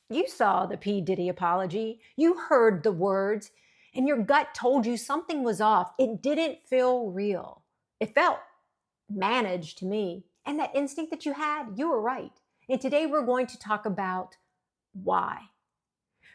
You saw the P. Diddy apology. You heard the words, and your gut told you something was off. It didn't feel real. It felt managed to me. And that instinct that you had, you were right. And today we're going to talk about why.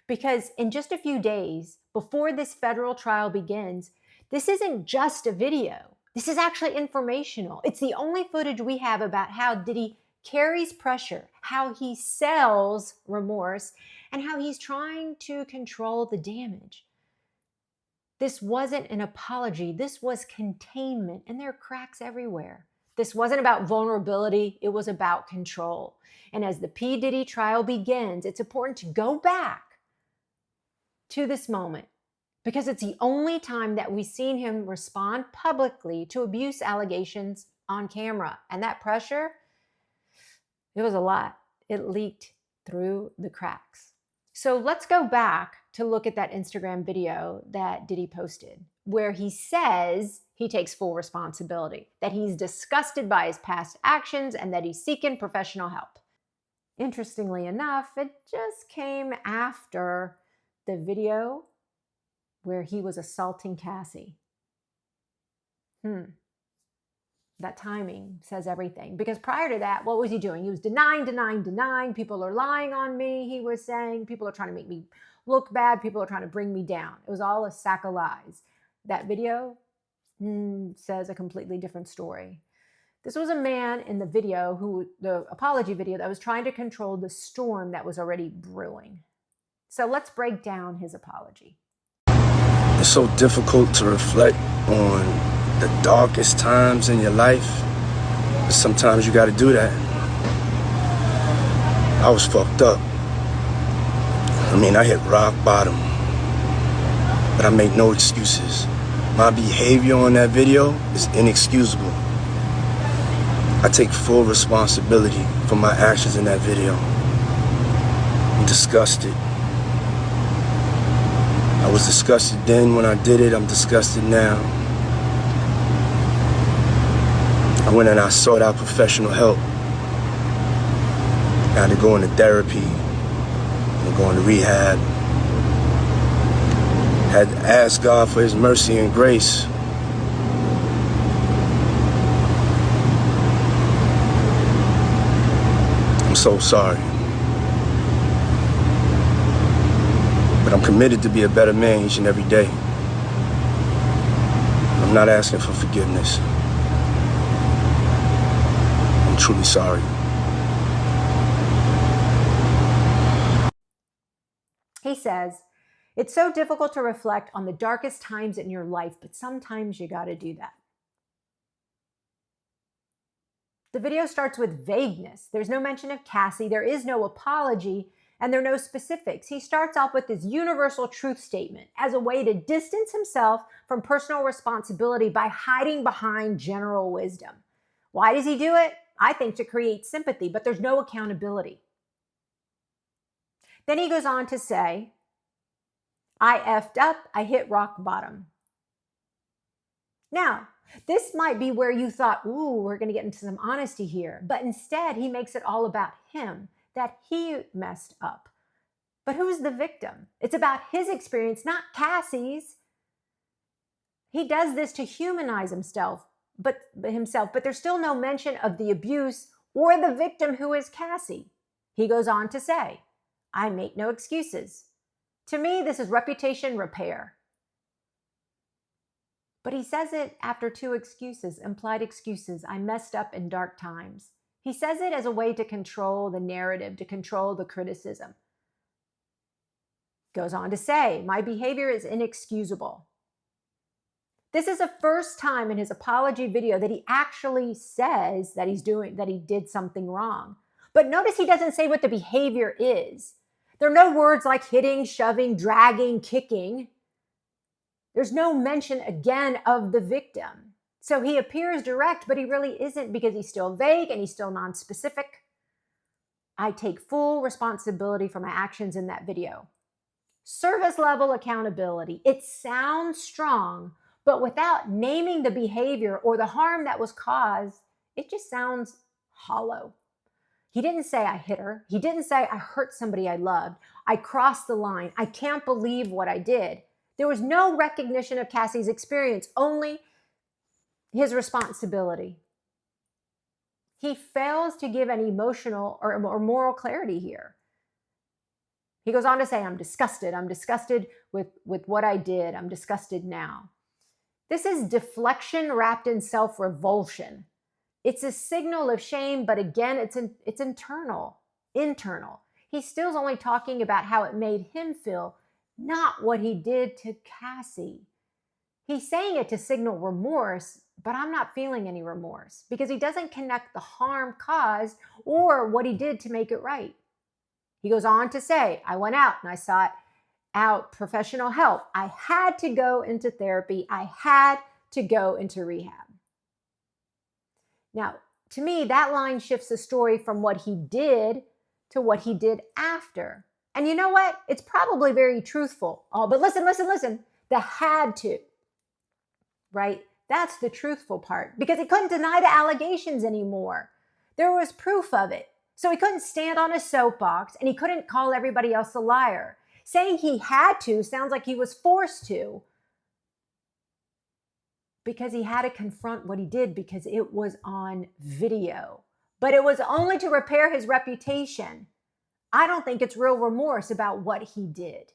Because in just a few days before this federal trial begins, this isn't just a video. This is actually informational. It's the only footage we have about how Diddy carries pressure, how he sells remorse, and how he's trying to control the damage. This wasn't an apology. This was containment, and there are cracks everywhere. This wasn't about vulnerability. It was about control. And as the P. Diddy trial begins, it's important to go back to this moment because it's the only time that we've seen him respond publicly to abuse allegations on camera. And that pressure, it was a lot. It leaked through the cracks. So let's go back to look at that Instagram video that Diddy posted, where he says he takes full responsibility, that he's disgusted by his past actions, and that he's seeking professional help. Interestingly enough, it just came after the video where he was assaulting Cassie. That timing says everything. Because prior to that, what was he doing? He was denying. People are lying on me, he was saying. People are trying to make me look bad. People are trying to bring me down. It was all a sack of lies. That video says a completely different story. This was a man in the video, the apology video, that was trying to control the storm that was already brewing. So let's break down his apology. It's so difficult to reflect on the darkest times in your life, but sometimes you got to do that. I was fucked up. I hit rock bottom, but I make no excuses. My behavior on that video is inexcusable. I take full responsibility for my actions in that video. I'm disgusted. I was disgusted then when I did it. I'm disgusted now. I went and I sought out professional help. I had to go into therapy and go into rehab. Had to ask God for his mercy and grace. I'm so sorry. But I'm committed to be a better man each and every day. I'm not asking for forgiveness. I'm truly sorry. He says, it's so difficult to reflect on the darkest times in your life, but sometimes you got to do that. The video starts with vagueness. There's no mention of Cassie. There is no apology, and there are no specifics. He starts off with this universal truth statement as a way to distance himself from personal responsibility by hiding behind general wisdom. Why does he do it? I think to create sympathy, but there's no accountability. Then he goes on to say, I effed up, I hit rock bottom. Now, this might be where you thought, ooh, we're going to get into some honesty here. But instead, he makes it all about him, that he messed up. But who's the victim? It's about his experience, not Cassie's. He does this to humanize himself, but there's still no mention of the abuse or the victim, who is Cassie. He goes on to say, I make no excuses. To me, this is reputation repair. But he says it after two excuses, implied excuses. I messed up in dark times. He says it as a way to control the narrative, to control the criticism. Goes on to say, my behavior is inexcusable. This is the first time in his apology video that he actually says that he did something wrong. But notice he doesn't say what the behavior is. There are no words like hitting, shoving, dragging, kicking. There's no mention again of the victim. So he appears direct, but he really isn't, because he's still vague and he's still nonspecific. I take full responsibility for my actions in that video. Service level accountability. It sounds strong, but without naming the behavior or the harm that was caused, it just sounds hollow. He didn't say I hit her. He didn't say I hurt somebody I loved. I crossed the line. I can't believe what I did. There was no recognition of Cassie's experience, only his responsibility. He fails to give any emotional or moral clarity here. He goes on to say, I'm disgusted. I'm disgusted with what I did. I'm disgusted now. This is deflection wrapped in self-revulsion. It's a signal of shame, but again, it's internal. He's still only talking about how it made him feel, not what he did to Cassie. He's saying it to signal remorse, but I'm not feeling any remorse because he doesn't connect the harm caused or what he did to make it right. He goes on to say, I went out and I sought out professional help. I had to go into therapy. I had to go into rehab. Now, to me, that line shifts the story from what he did to what he did after. And you know what? It's probably very truthful. Oh, but listen. The had to, right? That's the truthful part because he couldn't deny the allegations anymore. There was proof of it. So he couldn't stand on a soapbox and he couldn't call everybody else a liar. Saying he had to sounds like he was forced to because he had to confront what he did because it was on video. But it was only to repair his reputation. I don't think it's real remorse about what he did.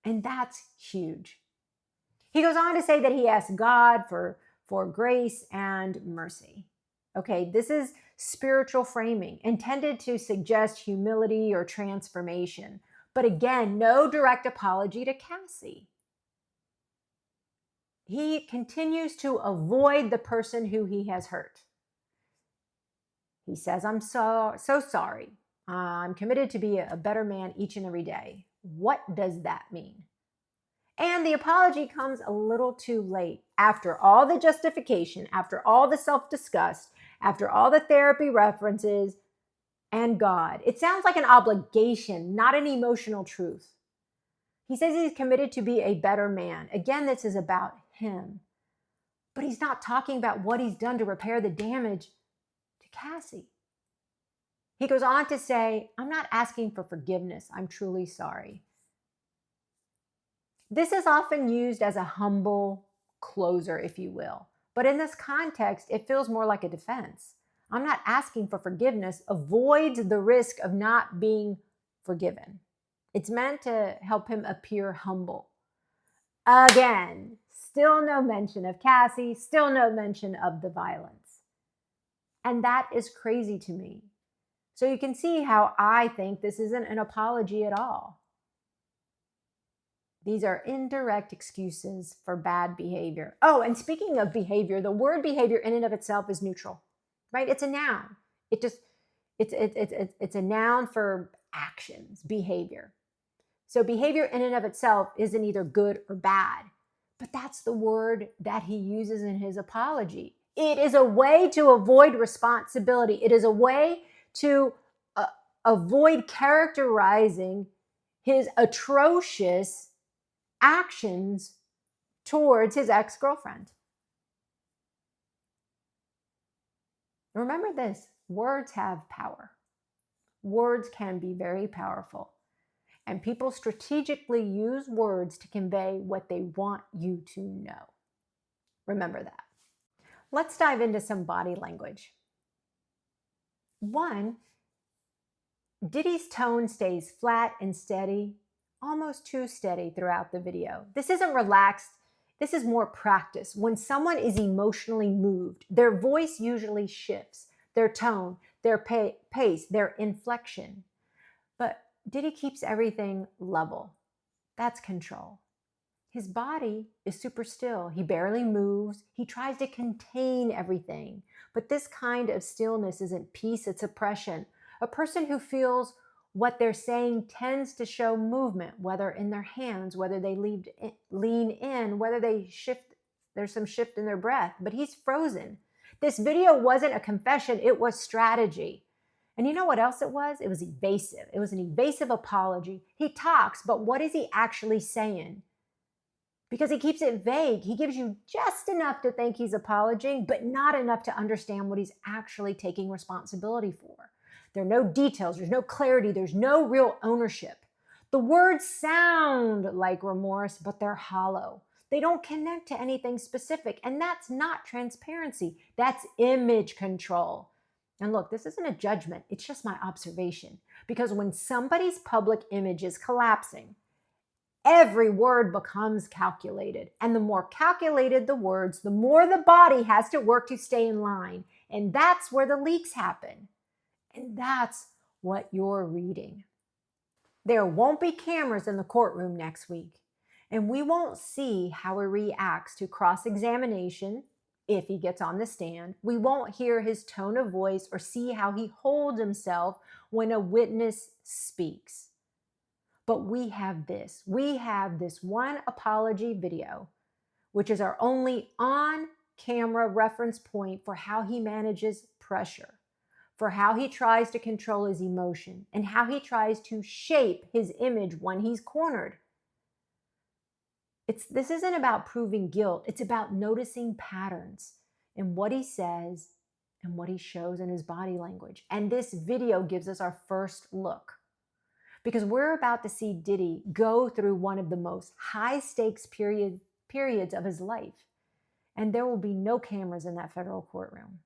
And that's huge. He goes on to say that he asked God for grace and mercy. Okay, this is spiritual framing intended to suggest humility or transformation. But again, no direct apology to Cassie. He continues to avoid the person who he has hurt. He says, I'm so sorry. I'm committed to be a better man each and every day. What does that mean? And the apology comes a little too late. After all the justification, after all the self-disgust, after all the therapy references, and God. It sounds like an obligation, not an emotional truth. He says he's committed to be a better man. Again, this is about him. But he's not talking about what he's done to repair the damage to Cassie. He goes on to say, I'm not asking for forgiveness. I'm truly sorry. This is often used as a humble closer, if you will. But in this context, it feels more like a defense. I'm not asking for forgiveness avoids the risk of not being forgiven. It's meant to help him appear humble. Again, still no mention of Cassie, still no mention of the violence. And that is crazy to me. So you can see how I think this isn't an apology at all. These are indirect excuses for bad behavior. Oh, and speaking of behavior, the word behavior in and of itself is neutral, right? It's a noun. It's a noun for actions, behavior. So behavior in and of itself isn't either good or bad, but that's the word that he uses in his apology. It is a way to avoid responsibility. It is a way to avoid characterizing his atrocious actions towards his ex-girlfriend. Remember this, words have power. Words can be very powerful. And people strategically use words to convey what they want you to know. Remember that. Let's dive into some body language. 1, Diddy's tone stays flat and steady, almost too steady throughout the video. This isn't relaxed. This is more practice. When someone is emotionally moved, their voice usually shifts, their tone, their pace, their inflection. But Diddy keeps everything level. That's control. His body is super still. He barely moves. He tries to contain everything. But this kind of stillness isn't peace, it's oppression. A person who feels what they're saying tends to show movement, whether in their hands, whether they lean in, whether they shift, there's some shift in their breath, but he's frozen. This video wasn't a confession, it was strategy. And you know what else it was? It was evasive. It was an evasive apology. He talks, but what is he actually saying? because he keeps it vague. He gives you just enough to think he's apologizing, but not enough to understand what he's actually taking responsibility for. There are no details, there's no clarity, there's no real ownership. The words sound like remorse, but they're hollow. They don't connect to anything specific, and that's not transparency. That's image control. And look, this isn't a judgment, it's just my observation. Because when somebody's public image is collapsing, every word becomes calculated. And the more calculated the words, the more the body has to work to stay in line. And that's where the leaks happen. And that's what you're reading. There won't be cameras in the courtroom next week. And we won't see how he reacts to cross-examination if he gets on the stand. We won't hear his tone of voice or see how he holds himself when a witness speaks. But we have this. We have this one apology video, which is our only on-camera reference point for how he manages pressure, for how he tries to control his emotion, and how he tries to shape his image when he's cornered. This isn't about proving guilt. It's about noticing patterns in what he says and what he shows in his body language. And this video gives us our first look. Because we're about to see Diddy go through one of the most high-stakes periods of his life. And there will be no cameras in that federal courtroom.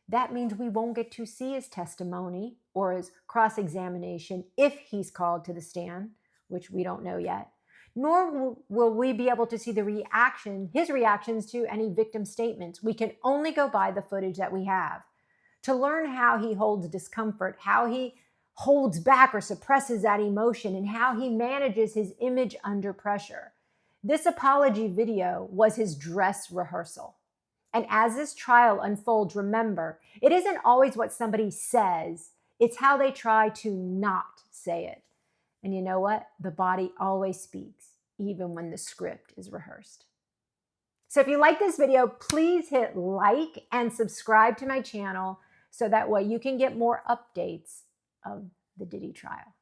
That means we won't get to see his testimony or his cross-examination if he's called to the stand, which we don't know yet. Nor will we be able to see his reactions to any victim statements. We can only go by the footage that we have to learn how he holds discomfort, how he holds back or suppresses that emotion, and how he manages his image under pressure. This apology video was his dress rehearsal. And as this trial unfolds, remember, it isn't always what somebody says, it's how they try to not say it. And you know what? The body always speaks, even when the script is rehearsed. So if you like this video, please hit like and subscribe to my channel so that way you can get more updates of the Diddy trial.